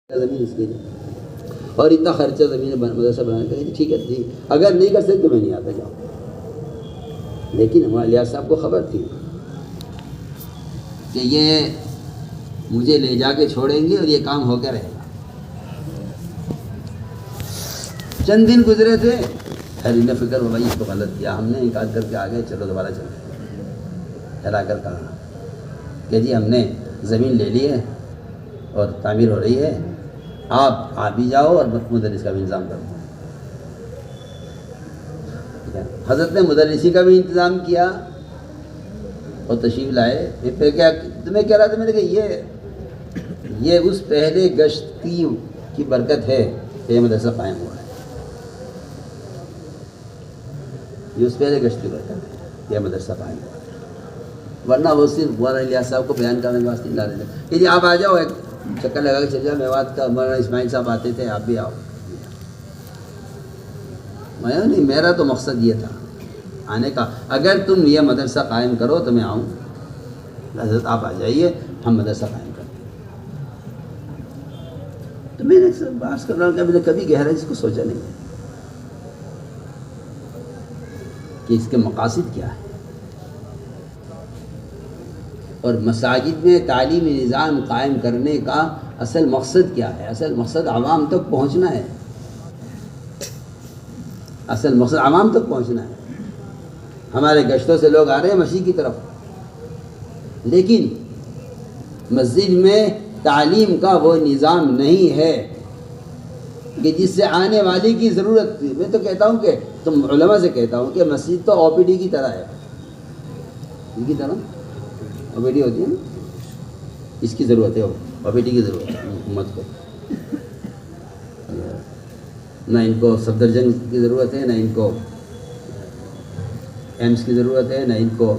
زمین اس کے لیے اور اتنا خرچہ زمین مدرسہ بنانے کا. ٹھیک ہے جی، اگر نہیں کر سکتے تو میں نہیں آتا جاؤں. لیکن ہمارے لیاس صاحب کو خبر تھی کہ یہ مجھے لے جا کے چھوڑیں گے اور یہ کام ہو کے رہے گا. چند دن گزرے تھے، خیر انہیں فکر ہو بھائی اس کو غلط کیا ہم نے، انکار کر کے آ گئے، چلو دوبارہ چلتے. ہرا کر کہا کہ جی ہم نے زمین لے لی ہے اور تعمیر ہو رہی ہے، آپ بھی جاؤ اور مدرس کا بھی انتظام کر دو. حضرت نے مدرسی کا بھی انتظام کیا اور تشریف لائے. پھر کیا تمہیں کہہ رہا تھا، میں نے کہا یہ اس پہلے گشت کی برکت ہے کہ یہ مدرسہ قائم ہوا ہے. یہ اس پہلے گشت کی برکت ہے، یہ مدرسہ قائم ہوا ہے. ورنہ وہ صرف مولانا الیاس صاحب کو بیان کرنے کے واسطے لا رہے تھے کہ جی آپ آ جاؤ، ایک چکر لگا کے چل جاؤ. میوات کا مولانا اسماعیل صاحب آتے تھے، آپ بھی آؤ. میں نہیں، میرا تو مقصد یہ تھا آنے کا، اگر تم یہ مدرسہ قائم کرو تو میں آؤں. حضرت آپ آ جائیے، ہم مدرسہ قائم کرتے ہیں. تو میں نے بات کر رہا ہوں کہ میں نے کبھی گہرائی اس کو سوچا نہیں کہ اس کے مقاصد کیا ہے، اور مساجد میں تعلیمی نظام قائم کرنے کا اصل مقصد کیا ہے. اصل مقصد عوام تک پہنچنا ہے، اصل مقصد عوام تک پہنچنا ہے. ہمارے گشتوں سے لوگ آ رہے ہیں مسیح کی طرف، لیکن مسجد میں تعلیم کا وہ نظام نہیں ہے کہ جس سے آنے والی کی ضرورت. میں تو کہتا ہوں کہ تم علماء سے کہتا ہوں کہ مسجد تو او پی ڈی کی طرح ہے. ان کی طرح او پی ڈی ہوتی ہے نا، اس کی ضرورت ہے، او پی ڈی کی ضرورت ہے حکومت کو. نہ ان کو صفدرجنگ کی ضرورت ہے، نہ ان کو ایمس کی ضرورت ہے، نہ ان کو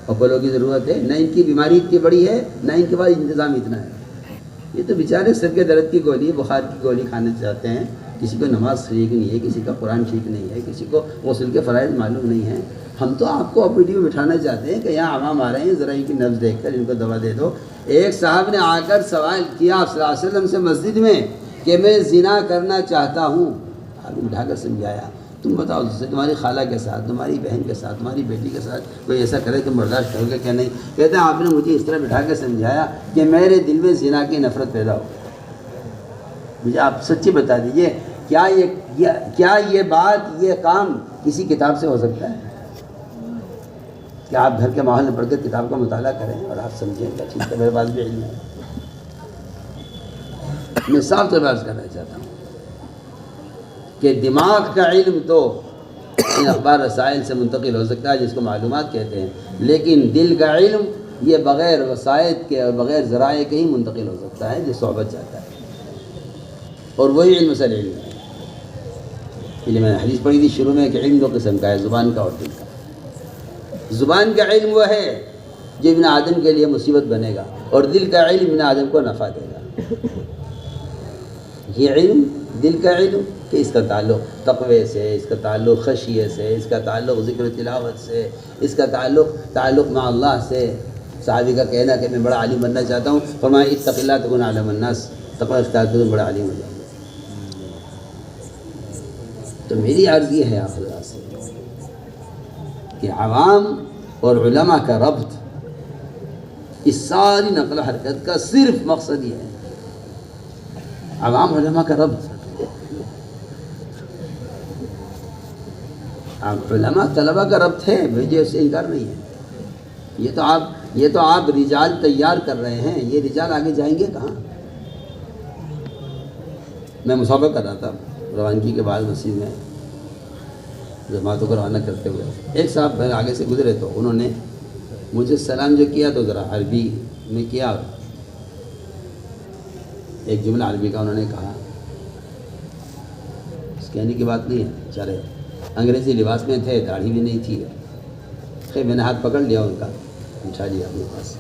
اپولو کی ضرورت ہے، نہ ان کی بیماری اتنی بڑی ہے، نہ ان کے پاس انتظام اتنا ہے. یہ تو بیچارے سر کے درد کی گولی، بخار کی گولی کھانا چاہتے ہیں. کسی کو نماز ٹھیک نہیں ہے، کسی کا قرآن ٹھیک نہیں ہے، کسی کو غسل کے فرائض معلوم نہیں ہیں. ہم تو آپ کو او پی ڈی میں بٹھانا چاہتے ہیں کہ یہاں عوام آ رہے ہیں، ذرا ان کی نبض دیکھ کر ان کو دوا دے دو. ایک صاحب نے آ کر سوال کیا آپ صلی اللہ علیہ وسلم سے مسجد میں کہ میں زنا کرنا چاہتا ہوں. آپ نے بٹھا کر سمجھایا، تم بتاؤ تمہاری خالہ کے ساتھ، تمہاری بہن کے ساتھ، تمہاری بیٹی کے ساتھ کوئی ایسا کرے تم برداشت کرو گے کیا نہیں؟ کہتے ہیں آپ نے مجھے اس طرح بٹھا کے سمجھایا کہ میرے دل میں زنا کی نفرت پیدا ہو. مجھے آپ سچی بتا دیجئے، کیا یہ بات، یہ کام کسی کتاب سے ہو سکتا ہے؟ کہ آپ گھر کے ماحول میں پڑھ کر کتاب کا مطالعہ کریں اور آپ سمجھیں کہ ٹھیک ہے میرے پاس بھی علم ہے. میں صاف طور پر عرض کرنا چاہتا ہوں کہ دماغ کا علم تو ان اخبار رسائل سے منتقل ہو سکتا ہے جس کو معلومات کہتے ہیں، لیکن دل کا علم یہ بغیر وسائط کے اور بغیر ذرائع کے ہی منتقل ہو سکتا ہے جو صحبت چاہتا ہے. اور وہی علم اصل علم ہے. یہ میں نے حدیث پڑھی تھی شروع میں کہ علم دو قسم کا ہے، زبان کا اور دل کا. زبان کا علم وہ ہے جو ابن آدم کے لیے مصیبت بنے گا، اور دل کا علم ابن آدم کو نفع دے گا. یہ علم دل کا علم کہ اس کا تعلق تقوی سے، اس کا تعلق خشیے سے، اس کا تعلق ذکر و تلاوت سے، اس کا تعلق مع اللہ سے. صحابی کا کہنا کہ میں بڑا عالم بننا چاہتا ہوں، فرمایا اتق اللہ تکن اعلم الناس، تقوی اختیار کرو بڑا عالم ہو جاؤ. تو میری عرض یہ ہے آپ حضرات سے کہ عوام اور علماء کا ربط اس ساری نقل و حرکت کا صرف مقصد یہ ہے، عوام علماء کا ربط. علماء طلبہ کا ربط ہے، بھیجے اس سے انکار نہیں ہے. یہ تو آپ رجال تیار کر رہے ہیں، یہ رجال آگے جائیں گے کہاں؟ میں مسابقہ کر رہا تھا روانگی کے بعد مسجد میں جماعتوں کو روانہ کرتے ہوئے، ایک صاحب پھر آگے سے گزرے تو انہوں نے مجھے سلام جو کیا تو ذرا عربی میں کیا، ایک جملہ عربی کا انہوں نے کہا. اس کہنے کی بات نہیں ہے، چلے انگریزی لباس میں تھے، داڑھی بھی نہیں تھی. خیر میں نے ہاتھ پکڑ لیا ان کا، بٹھا لیا اپنے پاس،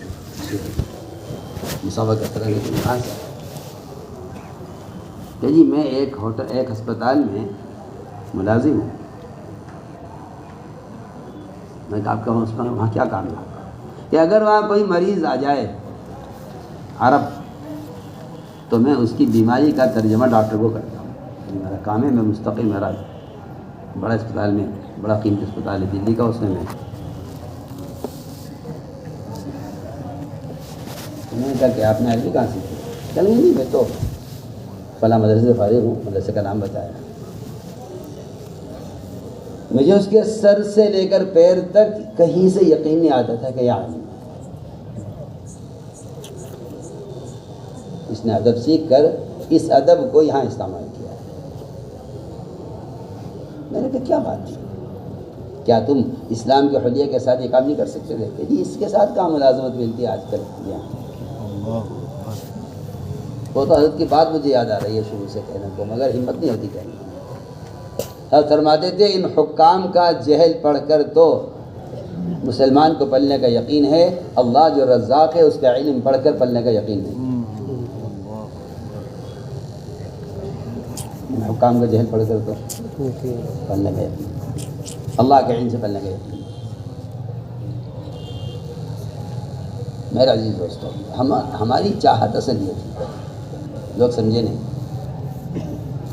مسابقہ کرتا رہا. لیکن کہا کہ جی میں ایک ہسپتال میں ملازم ہوں. میں کہا آپ کا وہاں کیا کام ہے؟ کہ اگر وہاں کوئی مریض آ جائے عرب تو میں اس کی بیماری کا ترجمہ ڈاکٹر کو کرتا ہوں. میرا کام ہے، میں مستقل، میرا بڑا اسپتال میں، بڑا قیمتی اسپتال ہے دلی کا، اس میں میں نے کہا کہ آپ نے عربی کہاں سیکھی؟ چل نہیں، میں تو فلاں مدرسے سے فارغ ہوں. مدرسے کا نام بتایا. مجھے اس کے سر سے لے کر پیر تک کہیں سے یقین نہیں آتا تھا کہ یہ عالم ہے. اس نے ادب سیکھ کر اس ادب کو یہاں استعمال کیا. میں نے کہا کیا بات ہے، کیا تم اسلام کے حلیہ کے ساتھ یہ کام نہیں کر سکتے تھے؟ کہ جی اس کے ساتھ کام ملازمت ملتی ہے آج کل. وہ تو حضرت کی بات مجھے یاد آ رہی ہے شروع سے کہنے کو، مگر ہمت نہیں ہوتی کہنے کی. حضرت فرماتے تھے ان حکام کا جہل پڑھ کر تو مسلمان کو پلنے کا یقین ہے، اللہ جو رزاق ہے اس کا علم پڑھ کر پلنے کا یقین نہیں. ان حکام کا جہل پڑھ کر تو پلنے کا یقین، اللہ کے علم سے پلنے کا یقین. میرا عزیز دوستو، ہماری چاہت اصل یہ تھی، لوگ سمجھے نہیں،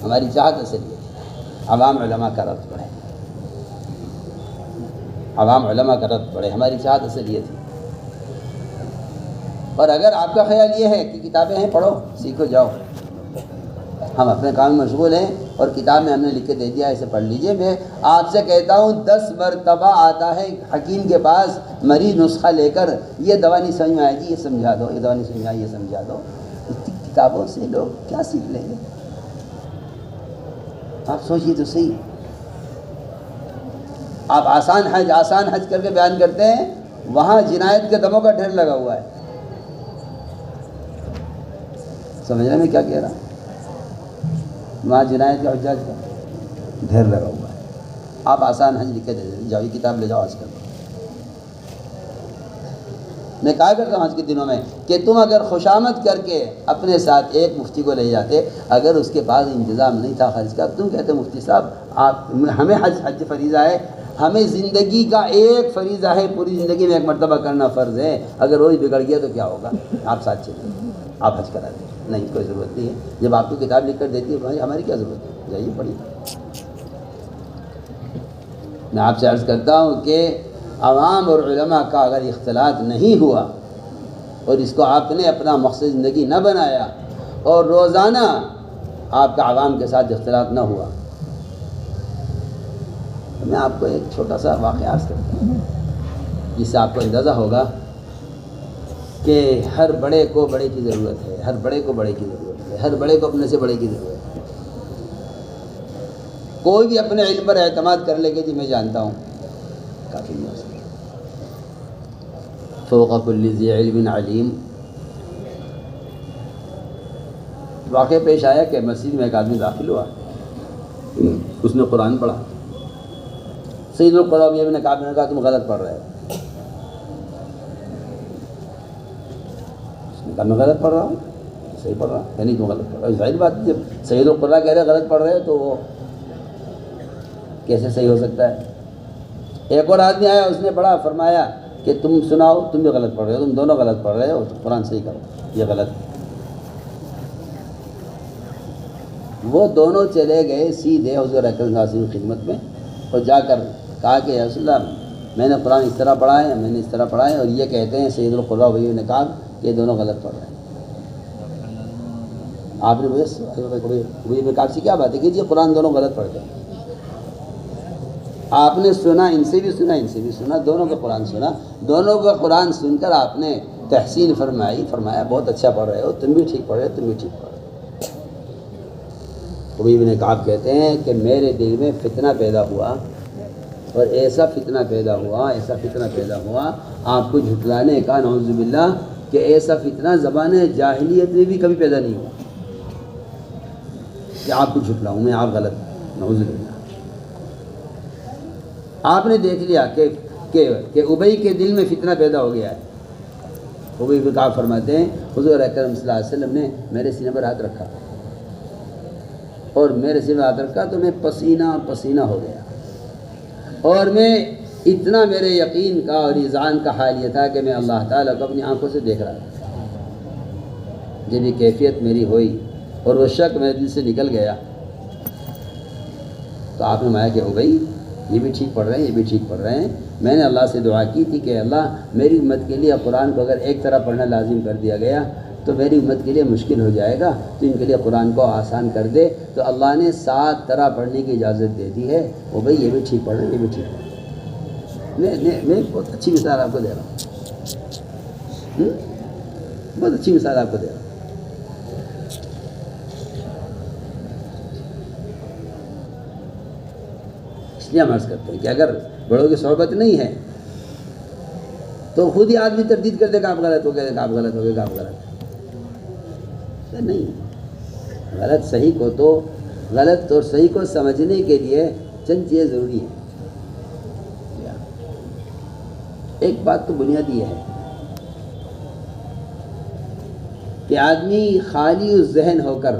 ہماری چاہت اصل یہ تھی عوام علماء کا رد پڑھے، عوام علماء کا رد پڑھے. ہماری چاہت اصل یہ تھی. اور اگر آپ کا خیال یہ ہے کہ کتابیں ہیں پڑھو سیکھو جاؤ، ہم اپنے کام میں مشغول ہیں اور کتاب میں ہم نے لکھ کے دے دیا اسے پڑھ لیجئے. میں آپ سے کہتا ہوں 10 مرتبہ آتا ہے حکیم کے پاس مریض نسخہ لے کر، یہ دوا نہیں سمجھ میں آئے گی یہ سمجھا دو، یہ دوا نہیں سمجھ میں آئی یہ سمجھا دو. اتنی کتابوں سے لوگ کیا سیکھ لیں گے؟ آپ سوچیے تو صحیح. آپ آسان حج کر کے بیان کرتے ہیں، وہاں جنایت کے دموں کا ڈھیر لگا ہوا ہے. سمجھنے میں کیا کہہ رہا ہوں؟ وہاں جنایت کے حجاج کا ڈھیر لگا ہوا ہے. آپ آسان حج لکھ کے دے دیں، جاؤ یہ کتاب لے جاؤ آج کل. میں کہا کرتا ہوں آج کے دنوں میں کہ تم اگر خوشامد کر کے اپنے ساتھ ایک مفتی کو لے جاتے، اگر اس کے پاس انتظام نہیں تھا خرچ کا، تم کہتے مفتی صاحب آپ ہمیں حج فریضہ ہے، ہمیں زندگی کا ایک فریضہ ہے، پوری زندگی میں ایک مرتبہ کرنا فرض ہے، اگر وہی بگڑ گیا تو کیا ہوگا؟ آپ ساتھ چلیں، آپ حج کرا دیں. نہیں، کوئی ضرورت نہیں ہے. جب آپ کو کتاب لکھ کر دیتی ہے بھائی ہماری کیا ضرورت ہے، جائیے پڑھیے. میں آپ سے عرض کرتا ہوں کہ عوام اور علماء کا اگر اختلاط نہیں ہوا اور اس کو آپ نے اپنا مقصد زندگی نہ بنایا اور روزانہ آپ کا عوام کے ساتھ اختلاط نہ ہوا، تو میں آپ کو ایک چھوٹا سا واقعہ عرض کرتا ہوں جس سے آپ کو اندازہ ہوگا کہ ہر بڑے کو بڑے کی ضرورت ہے، ہر بڑے کو بڑے کی ضرورت ہے، ہر بڑے کو اپنے سے بڑے کی ضرورت ہے. کوئی بھی اپنے علم پر اعتماد کر لے کہ جی میں جانتا ہوں، کافی نہیں ہو سکتا. فوق کل ذی علم علیم. واقعہ پیش آیا کہ مسجد میں ایک آدمی داخل ہوا، اس نے قرآن پڑھا. سید القرآن یہ نے کہا تم غلط پڑھ رہے ہو. اس نے کہا میں غلط پڑھ رہا ہوں، صحیح پڑھ رہا ہوں. نہیں تم غلط پڑھ رہے ہو. ظاہر بات ہے جب سید القرآن کہہ رہے غلط پڑھ رہے ہو تو وہ کیسے صحیح ہو سکتا ہے؟ ایک اور آدمی آیا، اس نے پڑھا، فرمایا کہ تم سناؤ، تم بھی غلط پڑھ رہے ہو، تم دونوں غلط پڑھ رہے ہو، قرآن صحیح کرو، یہ غلط. وہ دونوں چلے گئے سیدھے حضور اکرم صلی اللہ علیہ وسلم کی خدمت میں اور جا کر کہا کہ یا رسول اللہ میں نے قرآن اس طرح پڑھا ہے، میں نے اس طرح پڑھا ہے، اور یہ کہتے ہیں سید القراء ابی بن کعب کہ یہ دونوں غلط پڑھ رہے ہیں. آپ نے ابی بن کعب سے کیا بات ہے کہ یہ قرآن دونوں غلط پڑھتے ہیں. آپ نے سنا، ان سے بھی سنا، ان سے بھی سنا، دونوں کا قرآن سنا. دونوں کا قرآن سن کر آپ نے تحسین فرمایا بہت اچھا پڑھ رہے ہو، تم بھی ٹھیک پڑھ رہے ہو، تم بھی ٹھیک پڑھ رہے ہو. ابی بن کعب کہتے ہیں کہ میرے دل میں فتنہ پیدا ہوا، اور ایسا فتنہ پیدا ہوا آپ کو جھٹلانے کا، نعوذ باللہ، کہ ایسا فتنہ زبان جاہلیت میں بھی کبھی پیدا نہیں ہوا کہ آپ کو جھٹلاؤں میں، آپ غلط، نعوذ باللہ. آپ نے دیکھ لیا کہ ابی کے دل میں فتنہ پیدا ہو گیا ہے. ابی بن کعب فرماتے ہیں حضور اکرم صلی اللہ علیہ وسلم نے میرے سینے پر ہاتھ رکھا، اور میرے سینے پر ہاتھ رکھا تو میں پسینہ ہو گیا، اور میں اتنا میرے یقین کا اور ایذان کا حال یہ تھا کہ میں اللہ تعالیٰ کو اپنی آنکھوں سے دیکھ رہا تھا. جب یہ کیفیت میری ہوئی اور وہ شک میرے دل سے نکل گیا تو آپ نے مایا کہ ہو گئی، یہ بھی ٹھیک پڑھ رہے ہیں، یہ بھی ٹھیک پڑھ رہے ہیں۔ میں نے اللہ سے دعا کی تھی کہ اللہ میری امت کے لیے قرآن کو اگر ایک طرح پڑھنا لازم کر دیا گیا تو میری امت کے لیے مشکل ہو جائے گا، تو ان کے لیے قرآن کو آسان کر دے۔ تو اللہ نے 7 طرح پڑھنے کی اجازت دے دی ہے۔ وہ بھائی یہ بھی ٹھیک پڑھ رہے ہیں، یہ بھی ٹھیک پڑھ رہے ہیں۔ میں بہت اچھی مثال آپ کو دے رہا ہوں، بہت اچھی مثال آپ کو دے رہا ہوں۔ اس لیے ہم عرض کرتے ہیں کہ اگر بڑوں کی صحبت نہیں ہے تو خود ہی آدمی تردید کر دے گا آپ غلط ہو گئے، آپ غلط ہو گئے، آپ غلط نہیں۔ غلط صحیح کو تو غلط اور صحیح کو سمجھنے کے لیے چند چیزیں ضروری ہیں۔ ایک بات تو بنیادی ہے کہ آدمی خالی ذہن ہو کر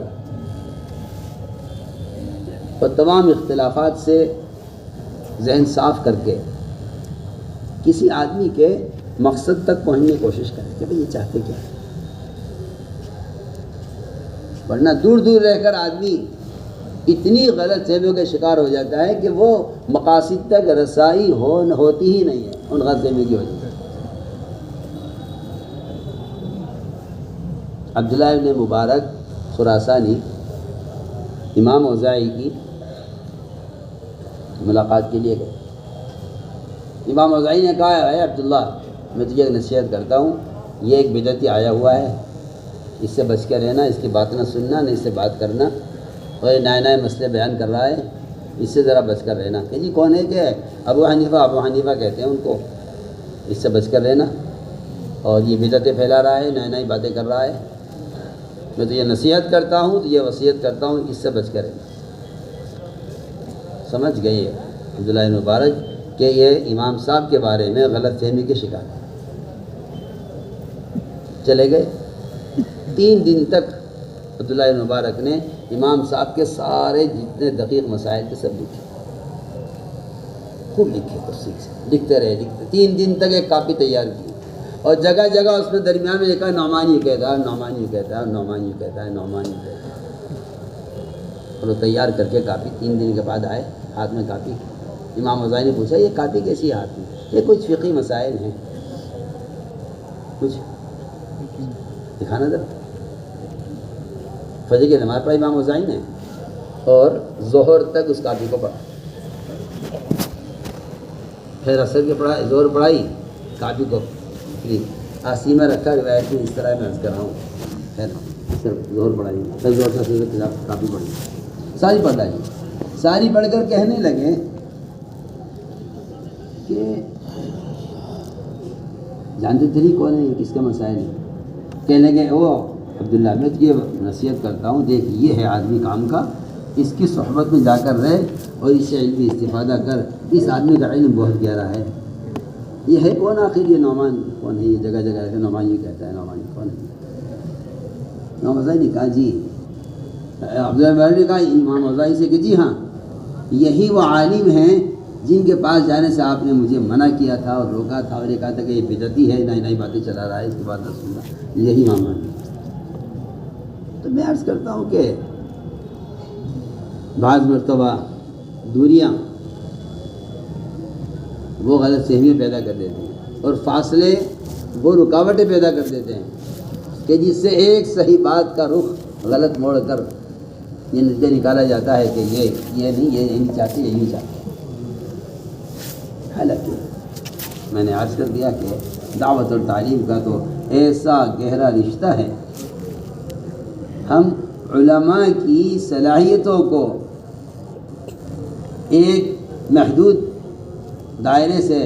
اور تمام اختلافات سے ذہن صاف کر کے کسی آدمی کے مقصد تک پہنچنے کی کوشش کرے کہ بھئی یہ چاہتے کیا ہے۔ ورنہ دور دور رہ کر آدمی اتنی غلط فہمیوں کا شکار ہو جاتا ہے کہ وہ مقاصد تک رسائی ہوتی ہی نہیں ہے ان غلط فہمیوں کی وجہ سے۔ عبداللہ ابن مبارک خراسانی امام اوزاعی کی ملاقات کے لیے گئے۔ امام اوزاعی نے کہا ہے عبداللہ میں تجھے ایک نصیحت کرتا ہوں، یہ ایک بدعتی آیا ہوا ہے، اس سے بچ کے رہنا، اس کی بات نہ سننا، نہ اس سے بات کرنا، اور یہ نئے نئے مسئلے بیان کر رہا ہے، اس سے ذرا بچ کر رہنا۔ کہ جی کون ہے کہ ابو حنیفہ کہتے ہیں ان کو، اس سے بچ کر رہنا، اور یہ بدعتیں پھیلا رہا ہے، نئی نئی باتیں کر رہا ہے، میں تو یہ نصیحت کرتا ہوں، تو یہ وصیت کرتا ہوں اس سے بچ کر رہنا۔ سمجھ گئے عبداللہ بن مبارک کہ یہ امام صاحب کے بارے میں غلط فہمی کے شکار ہے۔ چلے گئے 3 دن تک عبداللہ بن مبارک نے امام صاحب کے سارے جتنے دقیق مسائل تھے سب لکھے، خوب لکھے، تفصیل سے لکھتے رہے 3 دن تک ایک کاپی تیار کی، اور جگہ جگہ اس میں درمیان میں لکھا نعمان یہ کہتا ہے، نعمان یہ کہتا ہے، نعمان یہ کہتا ہے، نعمان یہ کہتا ہے، اور وہ تیار کر کے کاپی 3 دن کے بعد آئے ہاتھ میں کاپی۔ امام اوزاعی نے پوچھا یہ کاپی کیسی ہے ہاتھ میں؟ یہ کچھ فقہی مسائل ہیں، کچھ دکھانا ذرا۔ فجر کی نماز پڑھی امام اوزاعی نے اور ظہر تک اس کاپی کو پڑھا، پھر عصر کے پڑھا، ظہر پڑھائی، کاپی کو آسی میں رکھا، روایت میں اس طرح میں عرض کر رہا ہوں، پھر ظہر پڑھائی، پھر ظہر سے کاپی پڑھی، ساری پڑھ ڈالی۔ ساری پڑھ کر کہنے لگے کہ جانتے تھے کون ہے، کس کا مسائل ہے؟ کہنے لگے او عبداللہ میں تجھے نصیحت کرتا ہوں، دیکھ یہ ہے آدمی کام کا، اس کی صحبت میں جا کر رہے اور اس سے علمی استفادہ کر، اس آدمی کا علم بہت گہرا ہے۔ یہ ہے کون آخر یہ نعمان کون ہے؟ یہ جگہ جگہ ہے نعمان یہ کہتا ہے، نعمان کون ہے؟ امام اوزاعی نے کہا جی، عبداللہ نے کہا امام اوزاعی سے کہ جی ہاں یہی وہ عالم ہیں جن کے پاس جانے سے آپ نے مجھے منع کیا تھا اور روکا تھا، اور یہ کہا تھا کہ یہ بدعتی ہے، نئی نئی باتیں چلا رہا ہے، اس کے بعد نہ سننا، یہی امام ہے۔ تو میں عرض کرتا ہوں کہ بعض مرتبہ دوریاں وہ غلط فہمیاں پیدا کر دیتے ہیں، اور فاصلے وہ رکاوٹیں پیدا کر دیتے ہیں کہ جس سے ایک صحیح بات کا رخ غلط موڑ کر یہ نتیجہ نکالا جاتا ہے کہ یہ نہیں، یہ نہیں چاہتے، یہ نہیں چاہتے۔ حالانکہ میں نے عرض کر دیا کہ دعوت اور تعلیم کا تو ایسا گہرا رشتہ ہے، ہم علماء کی صلاحیتوں کو ایک محدود دائرے سے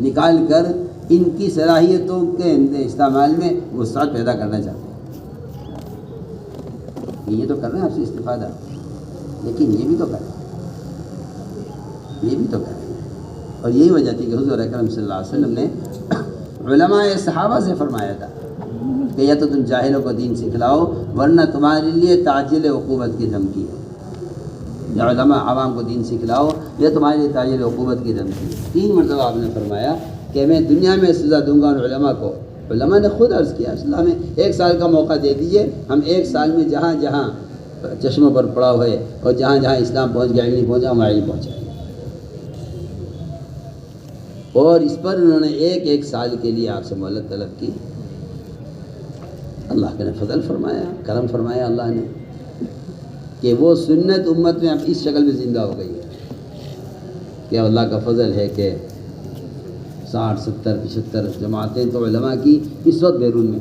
نکال کر ان کی صلاحیتوں کے استعمال میں وسعت پیدا کرنا چاہتے ہیں۔ یہ تو کر رہے ہیں آپ سے استفادہ، لیکن یہ بھی تو کریں، یہ بھی تو کریں۔ اور یہی وجہ تھی کہ حضور اکرم صلی اللہ علیہ وسلم نے علماء صحابہ سے فرمایا تھا کہ یا تو تم جاہلوں کو دین سکھلاؤ ورنہ تمہارے لیے تعجیل عقوبت کی دھمکی ہے، یا علماء عوام کو دین سکھلاؤ یا تمہارے لیے تعجیل عقوبت کی دھمکی ہے۔ 3 مرتبہ آپ نے فرمایا کہ میں دنیا میں سزا دوں گا ان علماء کو علماء نے خود عرض کیا اللہ ہمیں 1 سال کا موقع دے دیجئے، ہم 1 سال میں جہاں جہاں چشموں پر پڑا ہوئے اور جہاں جہاں اسلام پہنچ گیا، علم پہنچا، ہم علم پہنچائیں۔ اور اس پر انہوں نے 1 سال کے لیے آپ سے مہلت طلب کی۔ اللہ نے فضل فرمایا، کرم فرمایا اللہ نے کہ وہ سنت امت میں اب اس شکل میں زندہ ہو گئی ہے کہ اللہ کا فضل ہے کہ 60 70 75 جماعتیں تو علماء کی اس وقت بیرون میں،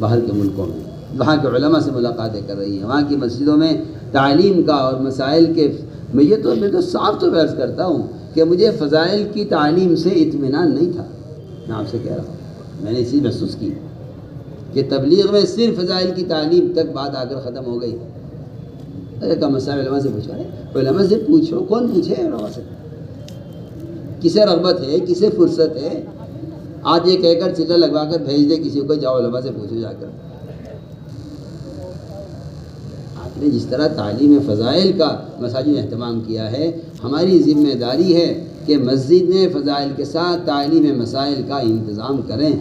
باہر کے ملکوں میں وہاں کے علماء سے ملاقاتیں کر رہی ہیں، وہاں کی مسجدوں میں تعلیم کا اور مسائل کے میں تو صاف تو عرض کرتا ہوں کہ مجھے فضائل کی تعلیم سے اطمینان نہیں تھا۔ میں آپ سے کہہ رہا ہوں، میں نے اس چیز محسوس کی کہ تبلیغ میں صرف فضائل کی تعلیم تک بات آ کر ختم ہو گئی۔ ارے مسائل علماء سے پوچھو، علماء سے پوچھو، کون پوچھے علماء سے؟ کسے رغبت ہے، کسے فرصت ہے؟ آج یہ کہہ کر چلا لگوا کر بھیج دے کسی کو، جاؤ علماء سے پوچھو جا کر۔ آپ نے جس طرح تعلیم فضائل کا مساجد میں اہتمام کیا ہے، ہماری ذمہ داری ہے کہ مسجد میں فضائل کے ساتھ تعلیم مسائل کا انتظام کریں۔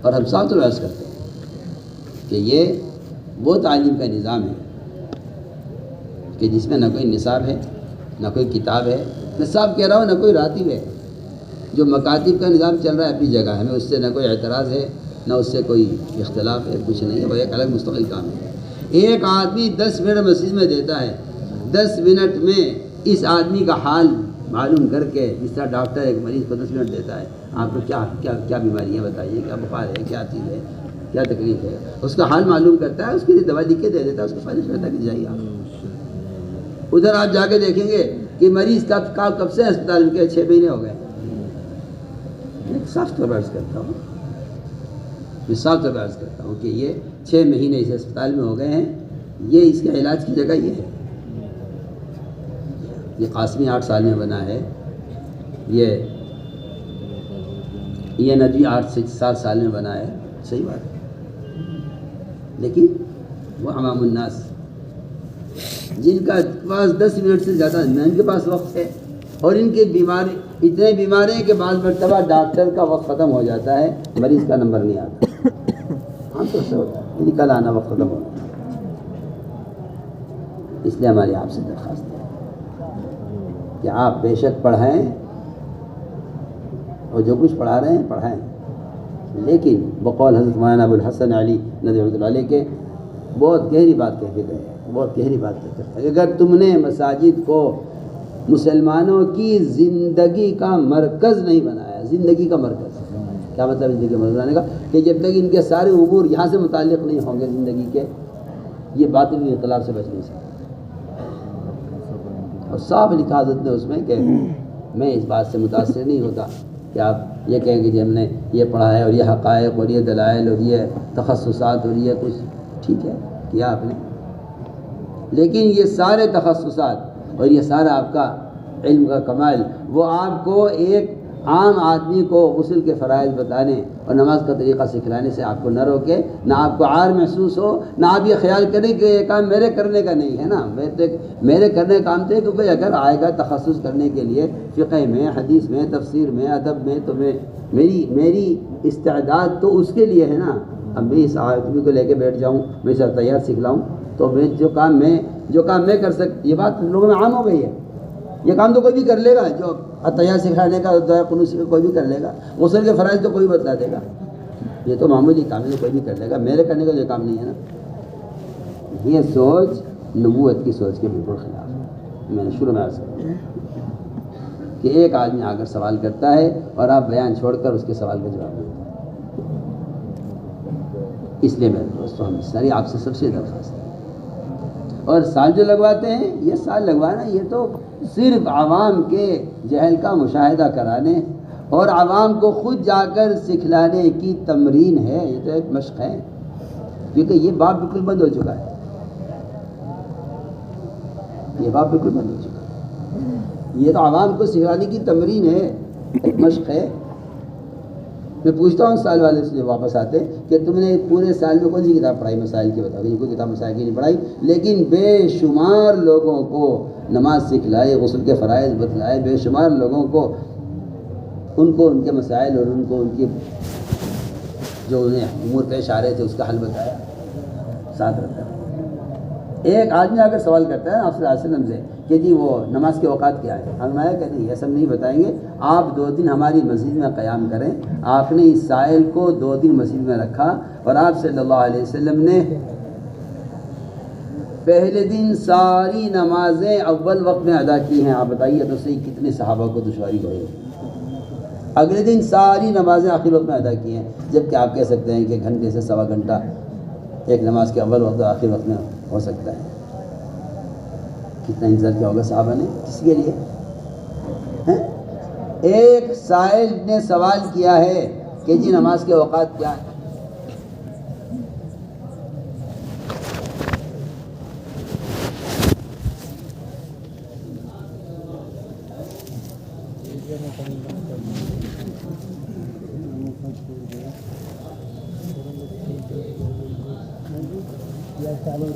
اور ہم صاف طور عرض کرتے ہیں کہ یہ وہ تعلیم کا نظام ہے کہ جس میں نہ کوئی نصاب ہے، نہ کوئی کتاب ہے، میں صاحب کہہ رہا ہوں نہ کوئی راتب ہے۔ جو مکاتب کا نظام چل رہا ہے اپنی جگہ ہے، ہمیں اس سے نہ کوئی اعتراض ہے، نہ اس سے کوئی اختلاف ہے، کچھ نہیں ہے، وہ ایک الگ مستقل کام ہے۔ ایک آدمی 10 منٹ مسجد میں دیتا ہے، 10 منٹ میں اس آدمی کا حال معلوم کر کے، جس طرح ڈاکٹر ایک مریض کو 10 منٹ دیتا ہے، آپ کو کیا بیماری ہے بتائیے، کیا بخار ہے، کیا چیز ہے، کیا تکلیف ہے، اس کا حال معلوم کرتا ہے، اس کے لیے دوا لکھ کے دے دیتا ہے، اس کو فائدہ کرتا کہ جائیے آپ۔ ادھر آپ جا کے دیکھیں گے کہ مریض کا کب سے اسپتال کے 6 مہینے ہو گئے۔ میں صاف طور پر عرض کرتا ہوں کہ یہ 6 مہینے اس اسپتال میں ہو گئے ہیں، یہ اس کے علاج کی جگہ یہ ہے۔ یہ قاسمی 8 سال میں بنا ہے، یہ ندوی 8 سے 7 سال میں بنا ہے، صحیح بات ہے، لیکن وہ عوام الناس جن کا پاس 10 منٹ سے زیادہ نہ ان کے پاس وقت ہے، اور ان کے بیماری اتنے بیمار ہیں کہ بعض مرتبہ ڈاکٹر کا وقت ختم ہو جاتا ہے، مریض کا نمبر نہیں آتا، ہم تو سے ہوتا ہے کل آنا وقت ختم ہوتا ہے۔ اس لیے ہماری آپ سے درخواست ہے کہ آپ بے شک پڑھائیں، اور جو کچھ پڑھا رہے ہیں پڑھائیں، لیکن بقول حضرت مولانا ابو الحسن علی ندوی رحمۃ اللہ علیہ کے بہت گہری بات کہہ کے گئے، بہت گہری بات کہہ کے، اگر تم نے مساجد کو مسلمانوں کی زندگی کا مرکز نہیں بنایا، زندگی کا مرکز کیا مطلب زندگی کا مرکز بنانے کا؟ کہ جب تک ان کے سارے امور یہاں سے متعلق نہیں ہوں گے زندگی کے، یہ باطل انقلاب سے بچ نہیں سکتے۔ اور صاف لکھا حضرت نے اس میں کہ میں اس بات سے متاثر نہیں ہوتا کہ آپ یہ کہیں کہ جی ہم نے یہ پڑھا ہے اور یہ حقائق اور یہ دلائل اور یہ تخصصات اور یہ کچھ، ٹھیک ہے کیا آپ نے، لیکن یہ سارے تخصصات اور یہ سارا آپ کا علم کا کمال وہ آپ کو ایک عام آدمی کو غسل کے فرائض بتانے اور نماز کا طریقہ سکھلانے سے آپ کو نہ روکے، نہ آپ کو عار محسوس ہو، نہ آپ یہ خیال کریں کہ یہ کام میرے کرنے کا نہیں ہے نا، میرے کرنے کا کام تھے، کیونکہ اگر آئے گا تخصص کرنے کے لیے فقہ میں، حدیث میں، تفسیر میں، ادب میں، تو میری استعداد تو اس کے لیے ہے نا۔ اب میں اس آدمی کو لے کے بیٹھ جاؤں، میں اسے تیار سکھلاؤں، تو میں جو کام میں کر سکتا، یہ بات لوگوں میں عام ہو گئی ہے، یہ کام تو کوئی بھی کر لے گا، جو عطیہ سکھانے کا دعا قنوت کا کوئی بھی کر لے گا، غسل کے فرائض تو کوئی بتلا دے گا، یہ تو معمولی کام ہے، کوئی بھی کر لے گا، میرے کرنے کا یہ کام نہیں ہے نا۔ یہ سوچ نبوت کی سوچ کے بالکل خلاف ہے۔ میں نے شروع میں عرض کیا کہ ایک آدمی آ کر سوال کرتا ہے اور آپ بیان چھوڑ کر اس کے سوال کا جواب دیتے ہیں۔ اس لیے میرے دوستوں، ہم ساری آپ سے سب سے درخواست ہے، اور سال جو لگواتے ہیں، یہ سال لگوانا یہ تو صرف عوام کے جہل کا مشاہدہ کرانے اور عوام کو خود جا کر سکھلانے کی تمرین ہے، یہ تو ایک مشق ہے، کیونکہ یہ باب بالکل بند ہو چکا ہے، یہ باب بالکل بند ہو چکا ہے، یہ تو عوام کو سکھلانے کی تمرین ہے، ایک مشق ہے۔ میں پوچھتا ہوں سال والے سے جو واپس آتے کہ تم نے پورے سال میں کون سی کتاب پڑھائی مسائل کی، بتاؤ، یہ کوئی کتاب مسائل کی نہیں پڑھائی، لیکن بے شمار لوگوں کو نماز سکھلائے، غسل کے فرائض بتلائے، بے شمار لوگوں کو ان کو ان کے مسائل اور ان کو ان کی جو انہیں امور پیش آ رہے تھے اس کا حل بتایا، ساتھ رکھا۔ ایک آدمی اگر سوال کرتا ہے آپ صلی اللہ علیہ وسلم سے کہ جی وہ نماز کے اوقات کیا ہے، فرمایا کہ نہیں یہ سب نہیں بتائیں گے، آپ 2 دن ہماری مسجد میں قیام کریں۔ آپ نے اس سائل کو 2 دن مسجد میں رکھا اور آپ صلی اللہ علیہ وسلم نے پہلے دن ساری نمازیں اول وقت میں ادا کی ہیں۔ آپ بتائیے تو صحیح کتنے صحابہ کو دشواری ہوئی۔ اگلے دن ساری نمازیں آخر وقت میں ادا کی ہیں، جبکہ آپ کہہ سکتے ہیں کہ گھنٹے سے سوا گھنٹہ ایک نماز کے اول وقت اور آخر وقت میں ہو سکتا ہے۔ کتنا انتظار کیا ہوگا صحابہ نے کس کے لیے؟ ایک سائل نے سوال کیا ہے کہ جی نماز کے اوقات کیا ہیں؟ چالو